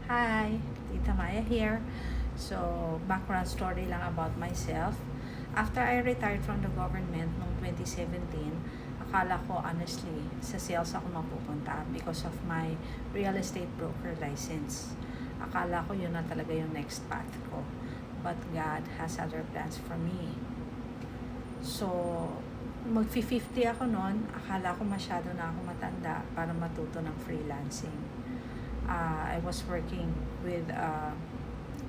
Hi, Tita Maya here. So, background story lang about myself. After I retired from the government noong 2017, akala ko honestly sa sales ako mapupunta because of my real estate broker license. Akala ko yun na talaga yung next path ko. But God has other plans for me. So, mag-50 ako noon, akala ko masyado na ako matanda para matuto ng freelancing. I was working with a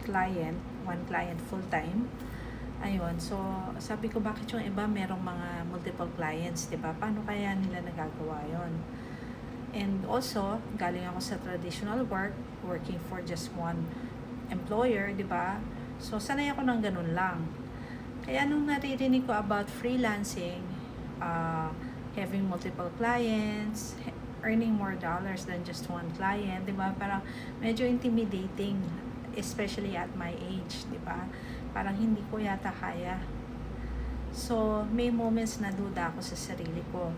client, one client full-time. Ayun, so sabi ko bakit yung iba merong mga multiple clients, di ba? Paano kaya nila nagagawa yon? And also, galing ako sa traditional work, working for just one employer, di ba? So, sanay ako ng ganun lang. Kaya nung naririnig ko about freelancing, having multiple clients, earning more dollars than just one client, di ba? Parang medyo intimidating, especially at my age, di ba? Parang hindi ko yata kaya. So, may moments na duda ako sa sarili ko.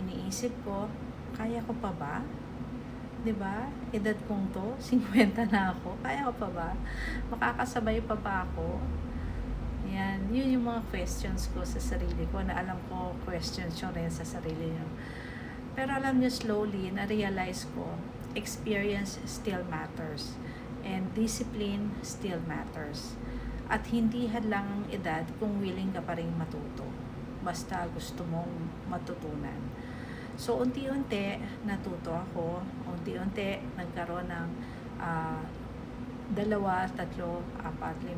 Iniisip ko, kaya ko pa ba? Di ba? Edad kong to, 50 na ako. Kaya ko pa ba? Makakasabay pa ba ako? Yan, yun yung mga questions ko sa sarili ko na alam ko questions yun rin sa sarili nyo. Pero alam nyo, slowly, na-realize ko, experience still matters. And discipline still matters. At hindi hadlang ang edad kung willing ka pa rin matuto. Basta gusto mong matutunan. So, unti-unti, natuto ako. Unti-unti, nagkaroon ng 2, 3, 4, 5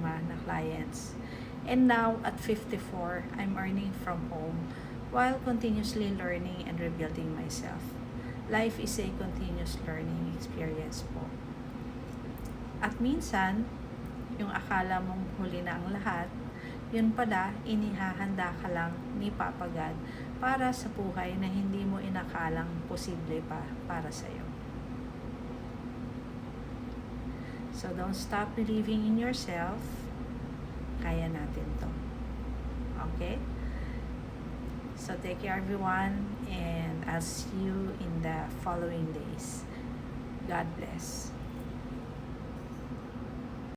na clients. And now, at 54, I'm earning from home while continuously learning and rebuilding myself. Life is a continuous learning experience po. At minsan, yung akala mong huli na ang lahat, yun pala, inihahanda ka lang ni Papa God para sa buhay na hindi mo inakalang posible pa para sa'yo. So, don't stop believing in yourself. Kaya natin to. Okay? So, take care everyone, and I'll see you in the following days. God bless.